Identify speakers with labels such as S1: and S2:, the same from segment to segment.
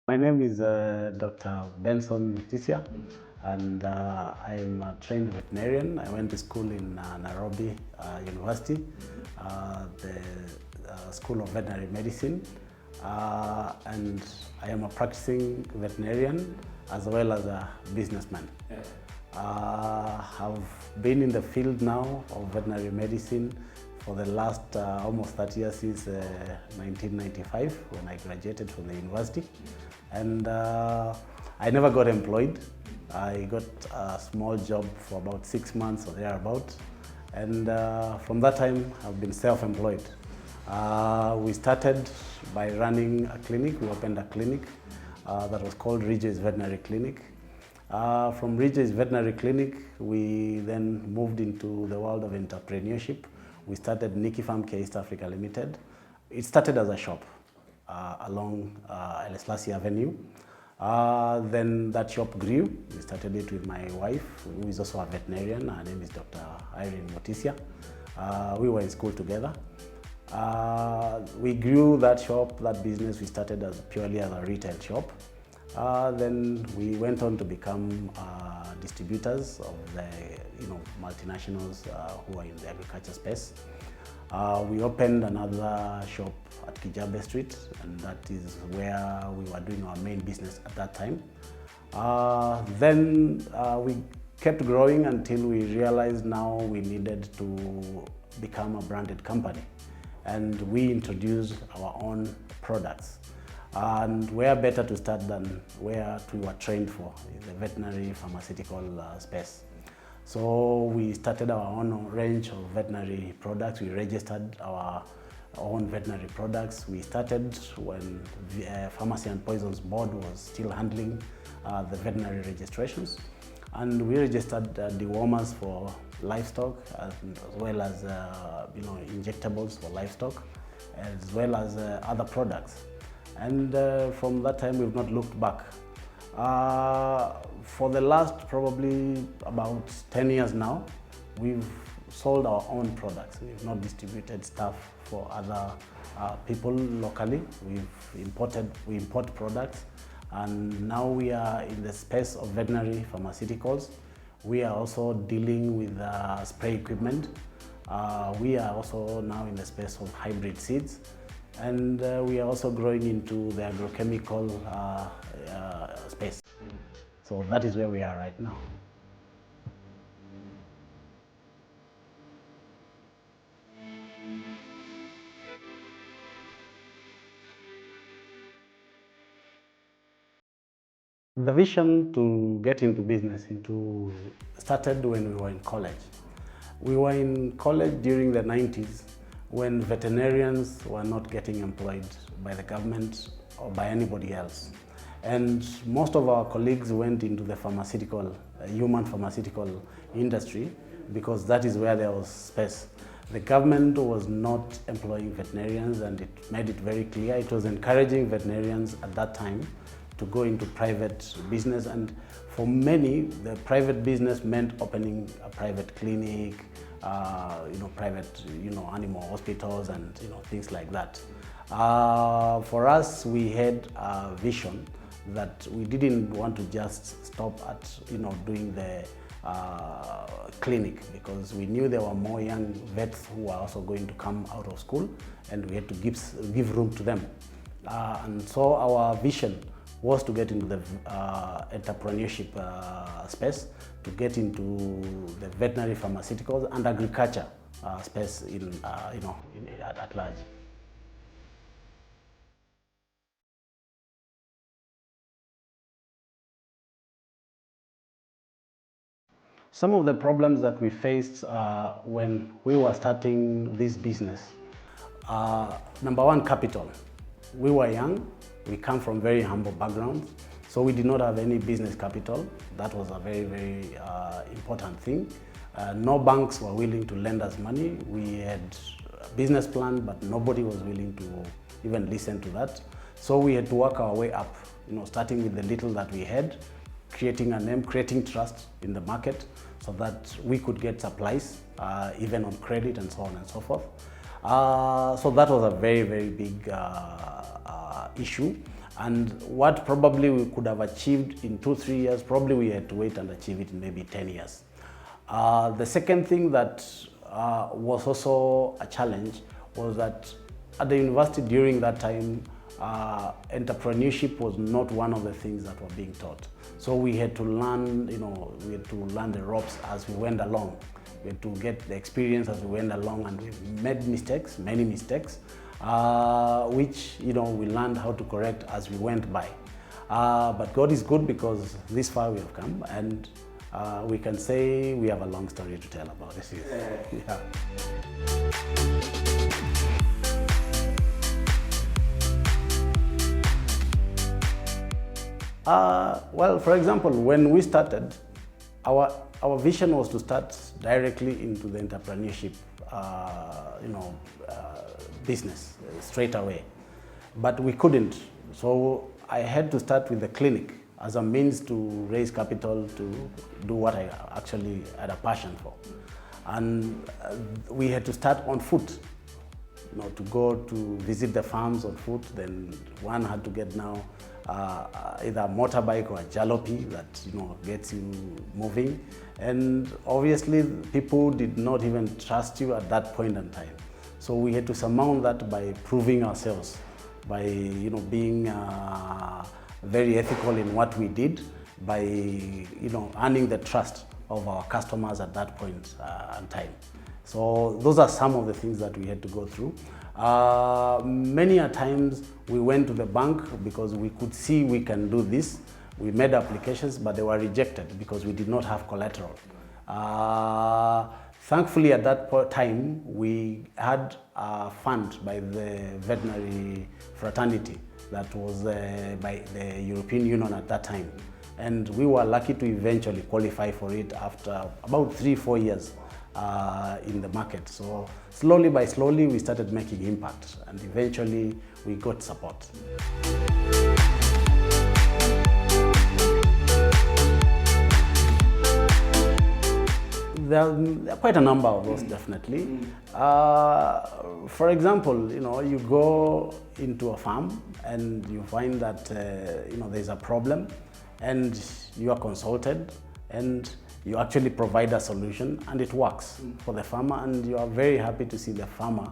S1: My name is Dr. Benson, and I'm a trained veterinarian. I went to school in Nairobi University, the School of Veterinary Medicine, and I am a practicing veterinarian as well as a businessman. I've been in the field now of veterinary medicine for the last almost 30 years, since 1995 when I graduated from the university. And I never got employed. I got a small job for about 6 months or thereabout. And from that time, I've been self-employed. We started by running a clinic. We opened a clinic that was called Ridgeways Veterinary Clinic. From Ridgeways Veterinary Clinic, we then moved into the world of entrepreneurship. We started NikiFarm East Africa Limited. It started as a shop along Eleslassie Avenue. Then that shop grew. We started it with my wife, who is also a veterinarian. Her name is Dr. Irene Motisia. We were in school together. We grew that shop, that business. We started as purely as a retail shop. Then we went on to become distributors of the multinationals who are in the agriculture space. We opened another shop at Kijabe Street, and that is where we were doing our main business at that time. Then we kept growing until we realized now we needed to become a branded company, and we introduced our own products. And where better to start than where we were trained for, in the veterinary pharmaceutical space. So we started our own range of veterinary products. We registered our own veterinary products. We started when the Pharmacy and Poisons Board was still handling the veterinary registrations. And we registered dewormers for livestock, as well as injectables for livestock, as well as other products. And from that time, we've not looked back. For the last probably about 10 years now, we've sold our own products. We've not distributed stuff for other people locally. We import products, and now we are in the space of veterinary pharmaceuticals. We are also dealing with spray equipment. We are also now in the space of hybrid seeds. And we are also growing into the agrochemical space. So that is where we are right now. The vision to get into business started when we were in college. We were in college during the 90s, when veterinarians were not getting employed by the government or by anybody else. And most of our colleagues went into the human pharmaceutical industry, because that is where there was space. The government was not employing veterinarians, and it made it very clear. It was encouraging veterinarians at that time to go into private business, and for many, the private business meant opening a private clinic, private, animal hospitals, and things like that. For us, we had a vision that we didn't want to just stop at, doing the clinic, because we knew there were more young vets who were also going to come out of school, and we had to give room to them. And so our vision was to get into the entrepreneurship space, to get into the veterinary pharmaceuticals and agriculture space at large. Some of the problems that we faced when we were starting this business, number one, capital. We were young, we come from very humble backgrounds, so we did not have any business capital. That was a very, very important thing. No banks were willing to lend us money. We had a business plan, but nobody was willing to even listen to that. So we had to work our way up, starting with the little that we had, creating a name, creating trust in the market, so that we could get supplies, even on credit and so on and so forth. So that was a very, very big issue. And what probably we could have achieved in 2-3 years, probably we had to wait and achieve it in maybe 10 years. The second thing that was also a challenge was that at the university during that time, entrepreneurship was not one of the things that were being taught. So we had to learn, we had to learn the ropes as we went along. We had to get the experience as we went along, and we made mistakes, many mistakes, which we learned how to correct as we went by. But God is good, because this far we have come, and we can say we have a long story to tell about this. Yeah. Well, for example, when we started, our vision was to start directly into the entrepreneurship, business straight away, but we couldn't. So I had to start with the clinic as a means to raise capital to do what I actually had a passion for, and we had to start on foot. To go to visit the farms on foot. Then one had to get now either a motorbike or a jalopy that gets you moving, and obviously people did not even trust you at that point in time. So we had to surmount that by proving ourselves, by being very ethical in what we did, by earning the trust of our customers at that point in time. So those are some of the things that we had to go through. Many a times we went to the bank because we could see we can do this. We made applications, but they were rejected because we did not have collateral. Thankfully, at that time, we had a fund by the veterinary fraternity that was by the European Union at that time. And we were lucky to eventually qualify for it after about 3-4 years. In the market. So slowly by slowly we started making impact, and eventually we got support. There are quite a number of those, definitely. For example, you go into a farm and you find that there's a problem, and you are consulted, and you actually provide a solution, and it works for the farmer, and you are very happy to see the farmer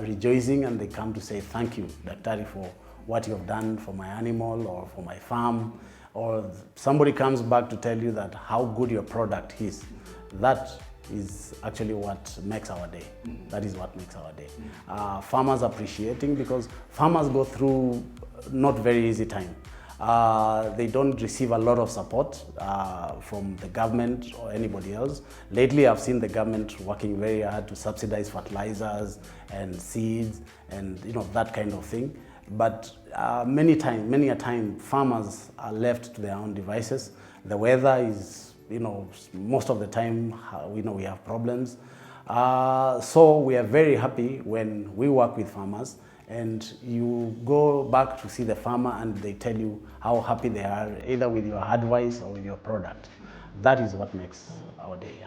S1: rejoicing, and they come to say, "Thank you, Daktari, for what you have done for my animal or for my farm," or somebody comes back to tell you that how good your product is. That is actually what makes our day. That is what makes our day. Farmers appreciating, because farmers go through not very easy time. They don't receive a lot of support from the government or anybody else. Lately, I've seen the government working very hard to subsidize fertilizers and seeds and that kind of thing. But many a time, farmers are left to their own devices. The weather is, most of the time, we have problems. So we are very happy when we work with farmers, and you go back to see the farmer and they tell you how happy they are, either with your advice or with your product. That is what makes our day. Yeah.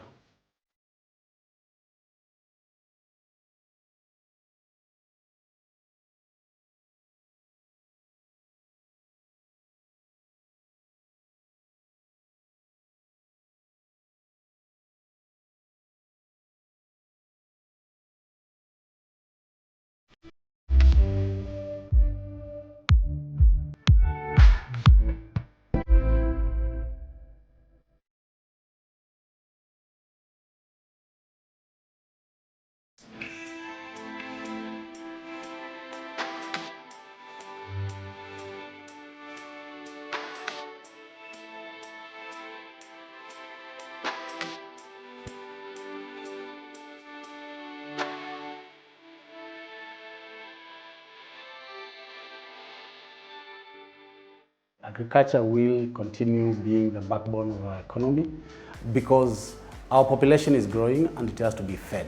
S1: Agriculture will continue being the backbone of our economy, because our population is growing and it has to be fed.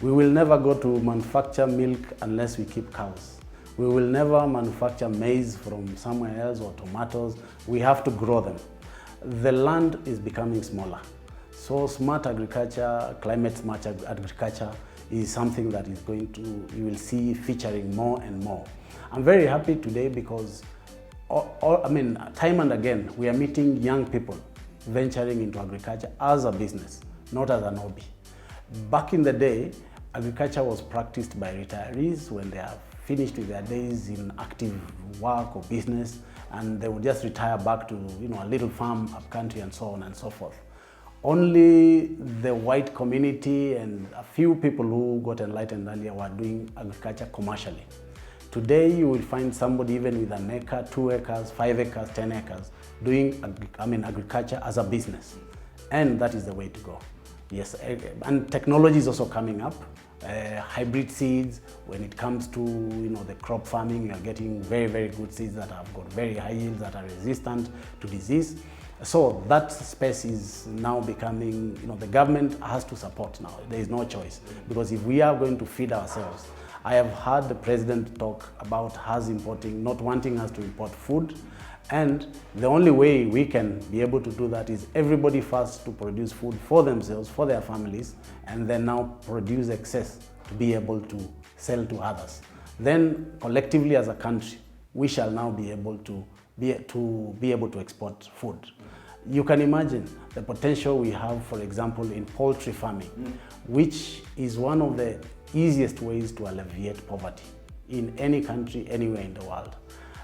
S1: We will never go to manufacture milk unless we keep cows. We will never manufacture maize from somewhere else or tomatoes. We have to grow them. The land is becoming smaller. So smart agriculture, climate smart agriculture is something that is you will see featuring more and more. I'm very happy today because I mean, time and again, we are meeting young people venturing into agriculture as a business, not as an hobby. Back in the day, agriculture was practiced by retirees when they are finished with their days in active work or business, and they would just retire back to a little farm up country and so on and so forth. Only the white community and a few people who got enlightened earlier were doing agriculture commercially. Today, you will find somebody even with an acre, 2 acres, 5 acres, 10 acres, doing agriculture as a business. And that is the way to go. Yes, and technology is also coming up. Hybrid seeds, when it comes to the crop farming, you are getting very, very good seeds that have got very high yields, that are resistant to disease. So that space is now becoming, the government has to support now. There is no choice, because if we are going to feed ourselves, I have heard the president talk about us importing, not wanting us to import food. And the only way we can be able to do that is everybody first to produce food for themselves, for their families, and then now produce excess to be able to sell to others. Then collectively as a country, we shall now be able to export food. You can imagine the potential we have, for example, in poultry farming, which is one of the easiest ways to alleviate poverty in any country, anywhere in the world.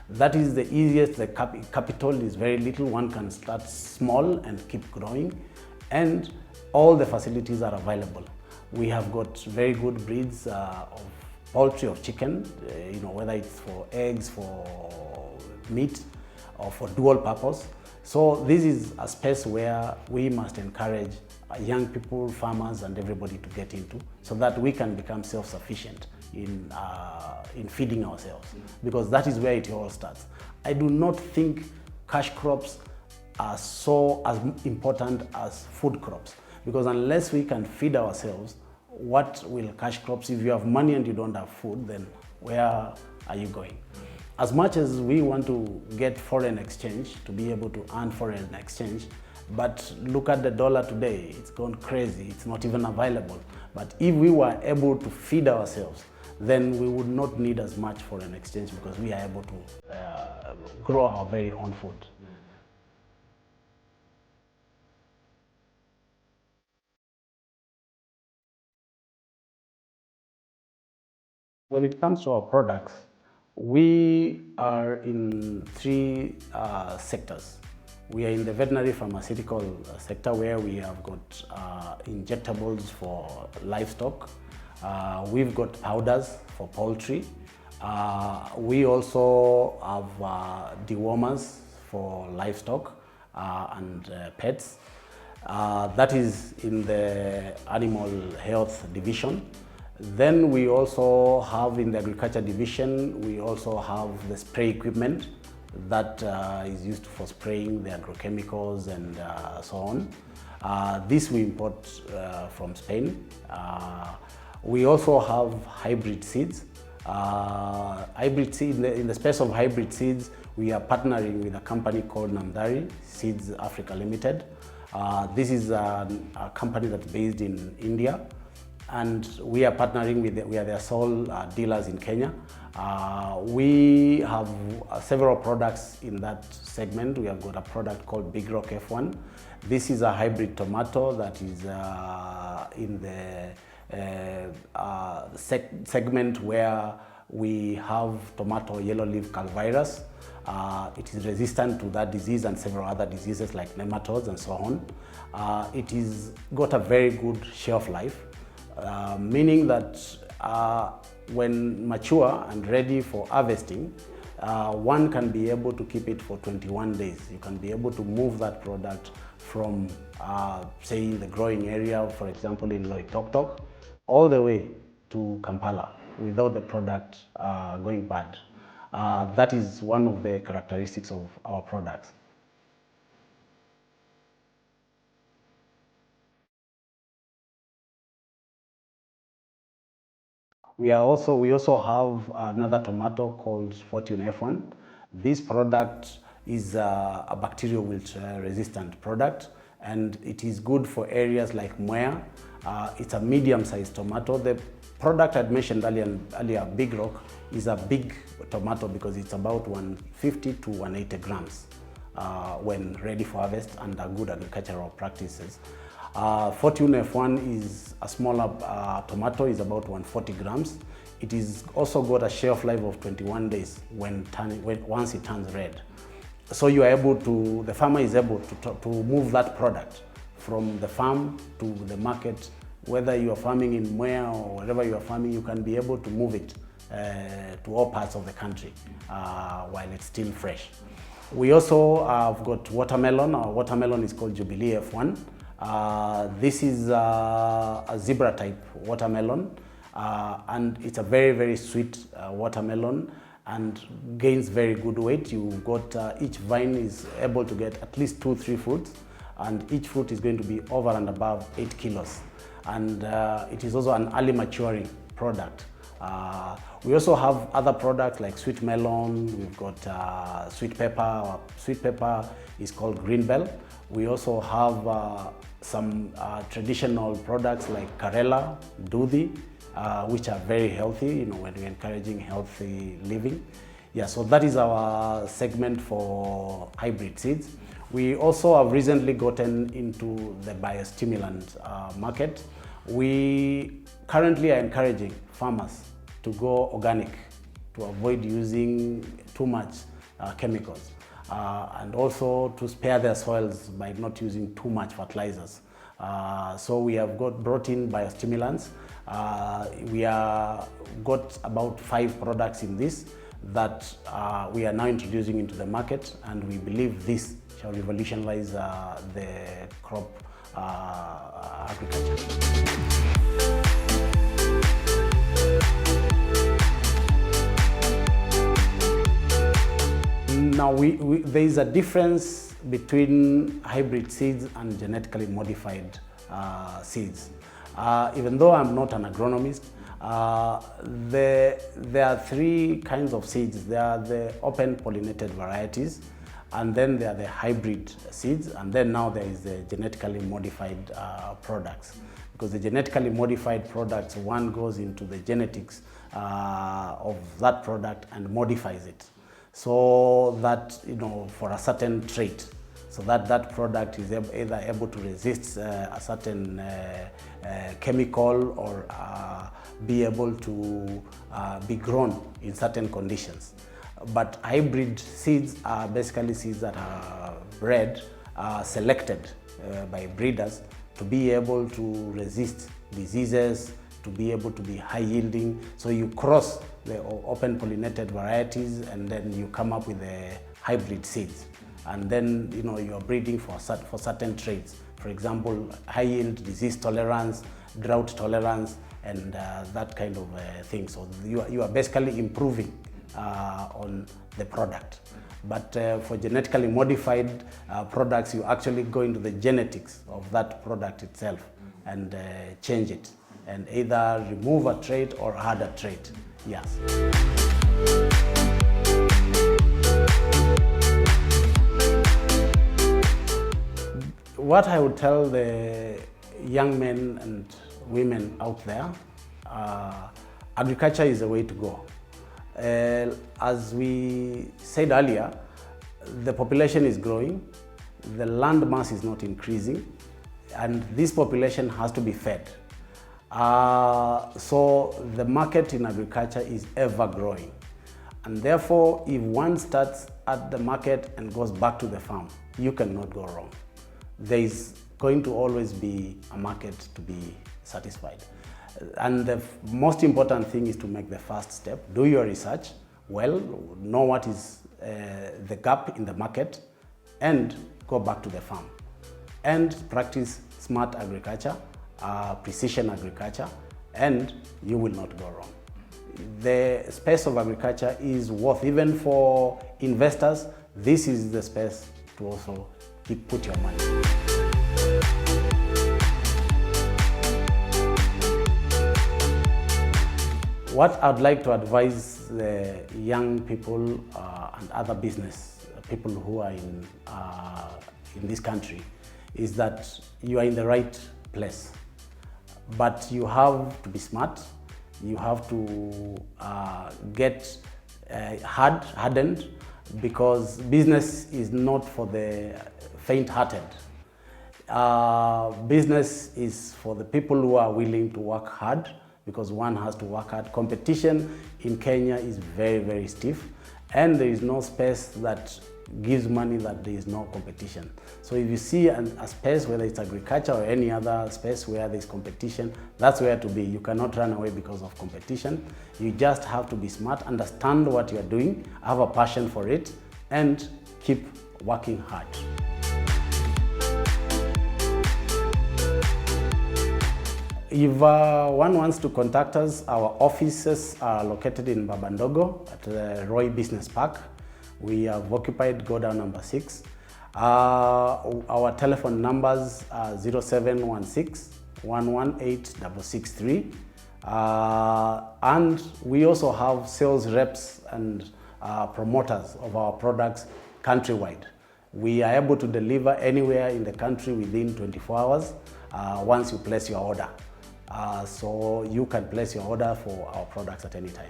S1: That is the easiest. The capital is very little. One can start small and keep growing, and all the facilities are available. We have got very good breeds of poultry, of chicken, whether it's for eggs, for meat, or for dual purpose. So this is a space where we must encourage young people, farmers, and everybody to get into, so that we can become self-sufficient in feeding ourselves, because that is where it all starts. I do not think cash crops are so as important as food crops, because unless we can feed ourselves, what will cash crops? If you have money and you don't have food, then where are you going? As much as we want to get foreign exchange, to be able to earn foreign exchange, but look at the dollar today, it's gone crazy, it's not even available. But if we were able to feed ourselves, then we would not need as much foreign exchange, because we are able to grow our very own food. When it comes to our products, we are in three sectors. We are in the veterinary pharmaceutical sector, where we have got injectables for livestock. We've got powders for poultry. We also have dewormers for livestock and pets. That is in the animal health division. Then we also have in the agriculture division, we also have the spray equipment that is used for spraying the agrochemicals and so on. This we import from Spain. We also have hybrid seeds. In the space of hybrid seeds, we are partnering with a company called Namdari Seeds Africa Limited. This is a company that's based in India, and we are partnering with we are their sole dealers in Kenya. We have several products in that segment. We have got a product called Big Rock F1. This is a hybrid tomato that is in the segment where we have tomato yellow leaf curl virus. It is resistant to that disease and several other diseases like nematodes and so on. It is got a very good shelf life, meaning that when mature and ready for harvesting, one can be able to keep it for 21 days. You can be able to move that product from, say, the growing area, for example, in Loitoktok, all the way to Kampala without the product going bad. That is one of the characteristics of our products. We also have another tomato called Fortune F1. This product is a bacterial wilt resistant product, and it is good for areas like Mwea. It's a medium-sized tomato. The product I'd mentioned earlier, Big Rock, is a big tomato because it's about 150 to 180 grams when ready for harvest under good agricultural practices. Fortune F1 is a smaller tomato, is about 140 grams. It is also got a shelf life of 21 days once it turns red. So you are able to, the farmer is able to move that product from the farm to the market. Whether you are farming in Mwea or wherever you are farming, you can be able to move it to all parts of the country while it's still fresh. We also have got watermelon. Our watermelon is called Jubilee F1. This is a zebra type watermelon, and it's a very, very sweet watermelon and gains very good weight. You've got each vine is able to get at least 2-3 fruits, and each fruit is going to be over and above 8 kilos. And it is also an early maturing product. We also have other products like sweet melon. We've got sweet pepper. Our sweet pepper is called Green Bell. We also have some traditional products like Karela, Duthi, which are very healthy, when we're encouraging healthy living. Yeah, so that is our segment for hybrid seeds. We also have recently gotten into the biostimulant market. We currently are encouraging farmers to go organic, to avoid using too much chemicals, and also to spare their soils by not using too much fertilizers. So we have brought in biostimulants. We got about 5 products in this that we are now introducing into the market, and we believe this shall revolutionize the crop agriculture. Now, there is a difference between hybrid seeds and genetically modified seeds. Even though I'm not an agronomist, there are 3 kinds of seeds. There are the open pollinated varieties, and then there are the hybrid seeds, and then now there is the genetically modified products. Because the genetically modified products, one goes into the genetics of that product and modifies it, so that, for a certain trait, so that that product is either able to resist a certain chemical or be able to be grown in certain conditions. But hybrid seeds are basically seeds that are bred, selected by breeders to be able to resist diseases, to be able to be high yielding. So you cross the open pollinated varieties and then you come up with the hybrid seeds. And then, you are breeding for certain traits. For example, high yield, disease tolerance, drought tolerance, and that kind of thing. So you are basically improving on the product. But for genetically modified products, you actually go into the genetics of that product itself and change it, and either remove a trait or add a trait. Yes. What I would tell the young men and women out there, agriculture is the way to go. As we said earlier, the population is growing, the land mass is not increasing, and this population has to be fed. So the market in agriculture is ever growing. And therefore, if one starts at the market and goes back to the farm, you cannot go wrong. There is going to always be a market to be satisfied. And the most important thing is to make the first step. Do your research well, know what is the gap in the market, and go back to the farm. And practice smart agriculture, precision agriculture, and you will not go wrong. The space of agriculture is worth, even for investors, this is the space to also put your money. What I'd like to advise the young people and other business people who are in this country is that you are in the right place. But you have to be smart. You have to get hardened, because business is not for the faint-hearted. Business is for the people who are willing to work hard, because one has to work hard. Competition in Kenya is very, very stiff, and there is no space that gives money that there is no competition. So if you see a space, whether it's agriculture or any other space where there's competition, that's where to be. You cannot run away because of competition. You just have to be smart, understand what you're doing, have a passion for it, and keep working hard. If one wants to contact us, our offices are located in Babandogo at the Roy Business Park. We have occupied Godown number 6. Our telephone numbers are 0716 118 663. And we also have sales reps and promoters of our products countrywide. We are able to deliver anywhere in the country within 24 hours once you place your order. So you can place your order for our products at any time.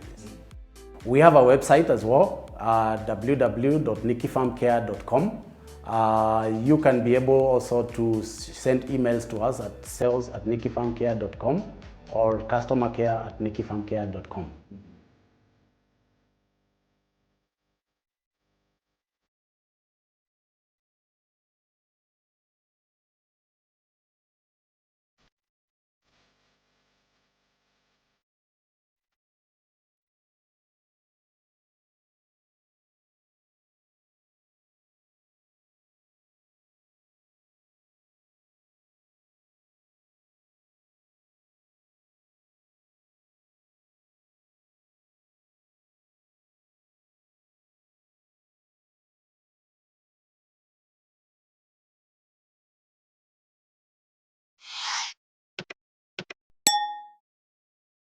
S1: We have a website as well, www.NikiFarmCare.com. You can be able also to send emails to us at sales@NikiFarmCare.com or customercare@NikiFarmCare.com.